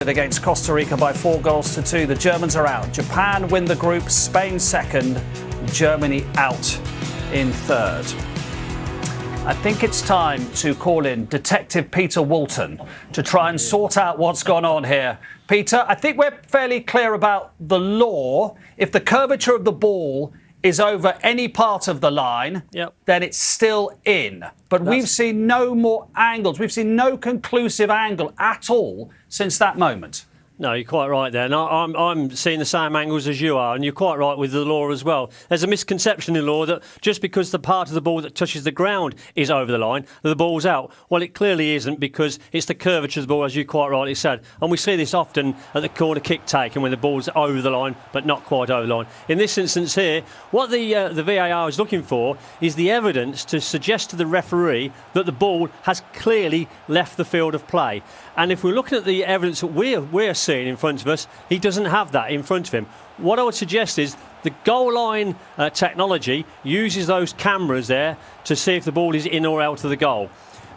Against Costa Rica by 4-2. The Germans are out. Japan win the group, Spain second, Germany out in third. I think it's time to call in Detective Peter Walton to try and sort out what's gone on here. Peter, I think we're fairly clear about the law. If the curvature of the ball is over any part of the line, then it's still in. But we've seen no more angles. We've seen no conclusive angle at all since that moment. No, you're quite right there. And I'm seeing the same angles as you are, and you're quite right with the law as well. There's a misconception in law that just because the part of the ball that touches the ground is over the line, the ball's out. Well, it clearly isn't, because it's the curvature of the ball, as you quite rightly said. And we see this often at the corner kick taken when the ball's over the line, but not quite over the line. In this instance here, what the VAR is looking for is the evidence to suggest to the referee that the ball has clearly left the field of play. And if we're looking at the evidence that we're seeing in front of us, he doesn't have that in front of him. What I would suggest is the goal line technology uses those cameras there to see if the ball is in or out of the goal.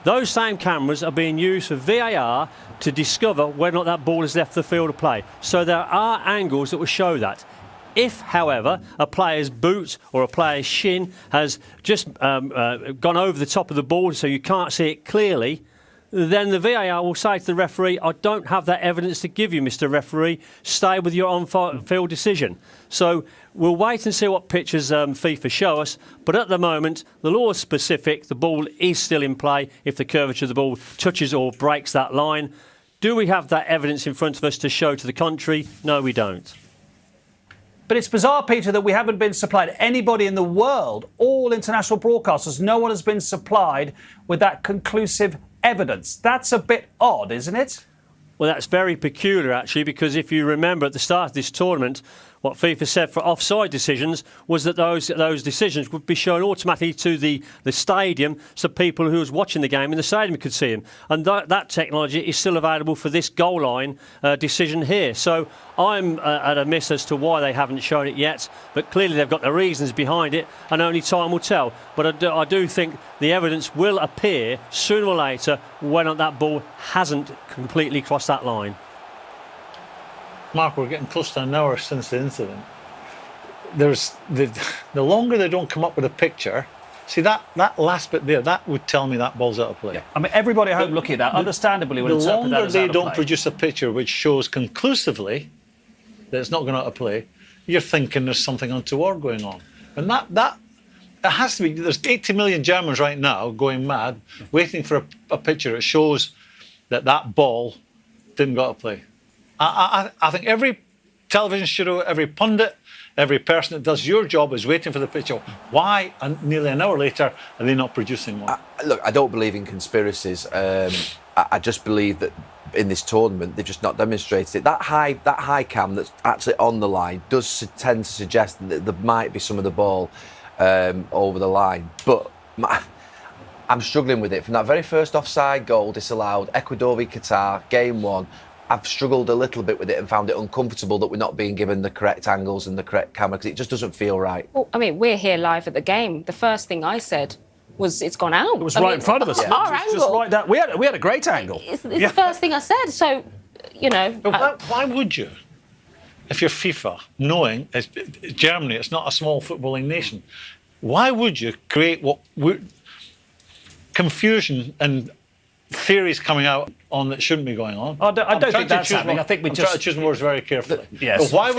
Those same cameras are being used for VAR to discover whether or not that ball has left the field of play. So there are angles that will show that. If, however, a player's boot or a player's shin has just gone over the top of the ball so you can't see it clearly, then the VAR will say to the referee, I don't have that evidence to give you, Mr. Referee. Stay with your on-field decision. So we'll wait and see what pictures FIFA show us. But at the moment, the law is specific. The ball is still in play if the curvature of the ball touches or breaks that line. Do we have that evidence in front of us to show to the contrary? No, we don't. But it's bizarre, Peter, that we haven't been supplied. Anybody in the world, all international broadcasters, no one has been supplied with that conclusive evidence. That's a bit odd, isn't it? Well, that's very peculiar, actually, because if you remember at the start of this tournament, what FIFA said for offside decisions was that those decisions would be shown automatically to the stadium so people who was watching the game in the stadium could see them. And that technology is still available for this goal line decision here. So I'm at a miss as to why they haven't shown it yet, but clearly they've got the reasons behind it, and only time will tell. But I do think the evidence will appear sooner or later when that ball hasn't completely crossed that line. Mark, we're getting close to an hour since the incident. There's the longer they don't come up with a picture. See that last bit there, that would tell me that ball's out of play. Yeah. I mean, everybody at home looking at that, understandably, would interpret that as out of play. The longer they don't produce a picture which shows conclusively that it's not going out of play, you're thinking there's something untoward going on. And that it has to be. There's 80 million Germans right now going mad, waiting for a picture that shows that ball didn't go out of play. I think every television studio, every pundit, every person that does your job is waiting for the picture. Why, nearly an hour later, are they not producing one? Look, I don't believe in conspiracies. I just believe that in this tournament, they've just not demonstrated it. That high cam that's actually on the line does tend to suggest that there might be some of the ball over the line. But I'm struggling with it. From that very first offside goal disallowed, Ecuador v Qatar, game one, I've struggled a little bit with it and found it uncomfortable that we're not being given the correct angles and the correct camera, because it just doesn't feel right. Well, I mean, we're here live at the game. The first thing I said was, it's gone out. It was in front of us. Yeah. Our angle. Just right down. We had a great angle. It's the first thing I said. So, you know. But why would you? If you're FIFA, knowing it's Germany, it's not a small footballing nation, why would you create confusion and theories coming out on that shouldn't be going on? I don't think that's happening. I think we just try to choose words very carefully. Yes. But why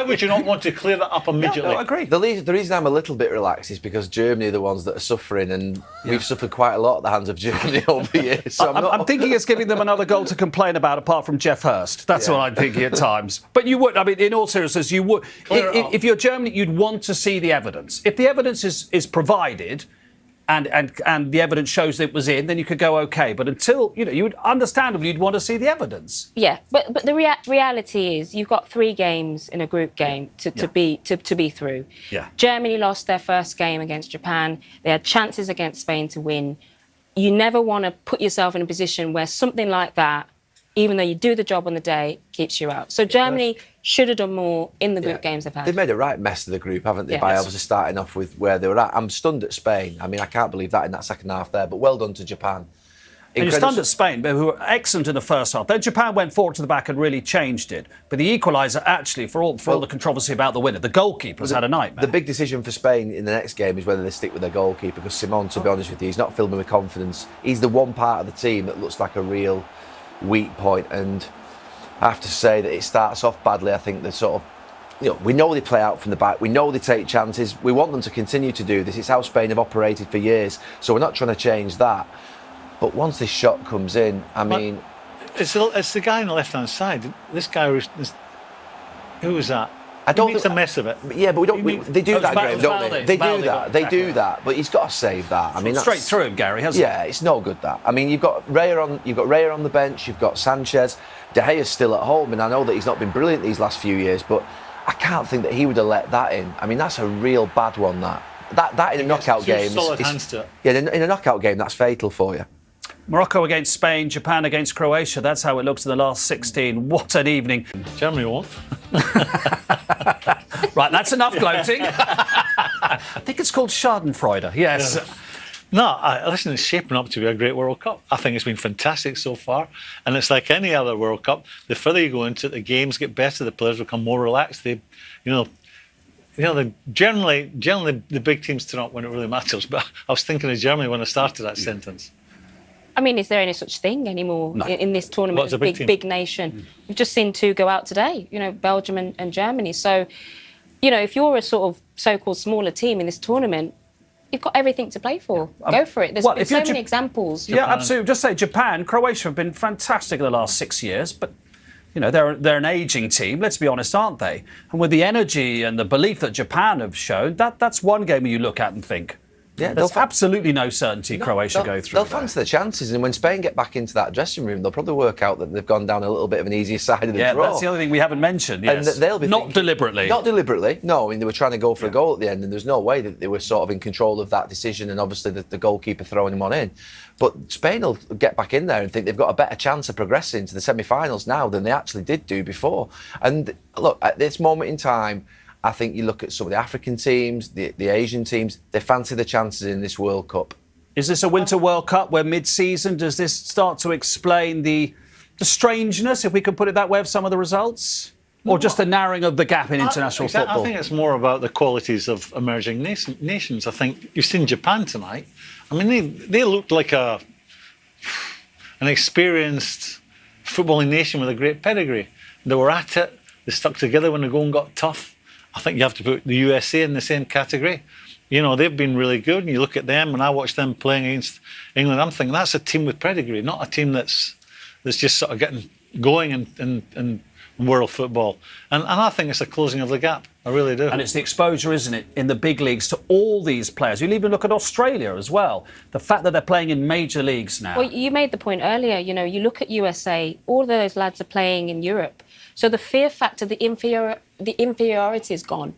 would you not want to clear that up immediately? No, I agree. The reason I'm a little bit relaxed is because Germany are the ones that are suffering, and we've suffered quite a lot at the hands of Germany over the years. So I'm thinking it's giving them another goal to complain about, apart from Jeff Hurst. That's what I'm thinking at times. But you would, I mean, in all seriousness, you would. If you're Germany, you'd want to see the evidence. If the evidence is provided, and the evidence shows that it was in, then you could go okay. But until, you would understandably, you'd want to see the evidence. Yeah, but the reality is you've got 3 games in a group game to be through. Yeah. Germany lost their first game against Japan. They had chances against Spain to win. You never want to put yourself in a position where something like that, even though you do the job on the day, keeps you out. So Germany should have done more in the group games they've had. They've made a right mess of the group, haven't they, by obviously starting off with where they were at. I'm stunned at Spain. I mean, I can't believe that in that second half there, but well done to Japan. And you're stunned at Spain, who were excellent in the first half. Then Japan went forward to the back and really changed it. But the equaliser, actually, for all the controversy about the winner, the goalkeeper's had a nightmare. The big decision for Spain in the next game is whether they stick with their goalkeeper, because Simon, to be honest with you, he's not filled me with confidence. He's the one part of the team that looks like a real weak point, and I have to say that it starts off badly. I think we know they play out from the back, we know they take chances, we want them to continue to do this. It's how Spain have operated for years, so we're not trying to change that. But once this shot comes in, I mean... It's the guy on the left-hand side. This guy, who was that? I don't think it's a mess of it. Yeah, but they do that, Graham, don't they? They do that. They do that. that. But he's got to save that. I mean, straight through him, Gary, hasn't he? Yeah, it's no good that. I mean, you've got Raya on the bench. You've got Sanchez. De Gea's still at home, and I know that he's not been brilliant these last few years, but I can't think that he would have let that in. I mean, that's a real bad one. That in a knockout game. Solid hands to it. Yeah, in a knockout game, that's fatal for you. Morocco against Spain, Japan against Croatia. That's how it looks in the last 16. What an evening. Germany won't. Right, that's enough gloating. I think it's called Schadenfreude. Yes. Yeah. No, listen, it's shaping up to be a great World Cup. I think it's been fantastic so far. And it's like any other World Cup. The further you go into it, the games get better, the players become more relaxed. Generally the big teams turn up when it really matters. But I was thinking of Germany when I started that sentence. I mean, is there any such thing anymore in this tournament? Well, it's a big nation. We've just seen two go out today, Belgium and Germany. So, if you're a sort of so-called smaller team in this tournament, you've got everything to play for. Go for it. There's been so many examples. Yeah, absolutely. Just say Japan, Croatia have been fantastic in the last 6 years, but they're an ageing team. Let's be honest, aren't they? And with the energy and the belief that Japan have shown, that's one game you look at and think, yeah, there's absolutely no certainty Croatia go through. They'll fancy the chances, and when Spain get back into that dressing room, they'll probably work out that they've gone down a little bit of an easier side of the draw. Yeah, that's the other thing we haven't mentioned. Yes. And they'll be not deliberately. Not deliberately. No, I mean, they were trying to go for a goal at the end, and there's no way that they were sort of in control of that decision, and obviously the goalkeeper throwing him on in. But Spain will get back in there and think they've got a better chance of progressing to the semi-finals now than they actually did do before. And look, at this moment in time, I think you look at some of the African teams, the Asian teams, they fancy the chances in this World Cup. Is this a Winter World Cup where mid-season, does this start to explain the strangeness, if we can put it that way, of some of the results? Or just the narrowing of the gap in international football? I think it's more about the qualities of emerging nations. I think you've seen Japan tonight. I mean, they looked like an experienced footballing nation with a great pedigree. They were at it. They stuck together when the going got tough. I think you have to put the USA in the same category. They've been really good, and you look at them, and I watch them playing against England, I'm thinking that's a team with pedigree, not a team that's just sort of getting going in world football. And I think it's a closing of the gap. I really do. And it's the exposure, isn't it, in the big leagues to all these players. You'll even look at Australia as well. The fact that they're playing in major leagues now. Well, you made the point earlier, you look at USA, all of those lads are playing in Europe. So the fear factor, the inferiority is gone.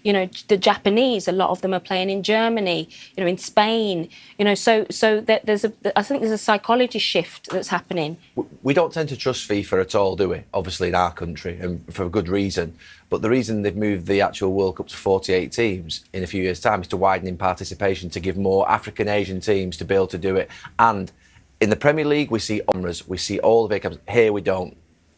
The Japanese, a lot of them are playing in Germany, in Spain. So I think there's a psychology shift that's happening. We don't tend to trust FIFA at all, do we? Obviously in our country, and for a good reason. But the reason they've moved the actual World Cup to 48 teams in a few years' time is to widen in participation, to give more African Asian teams to be able to do it. And in the Premier League, we see Omras, we see all of it. Here we don't.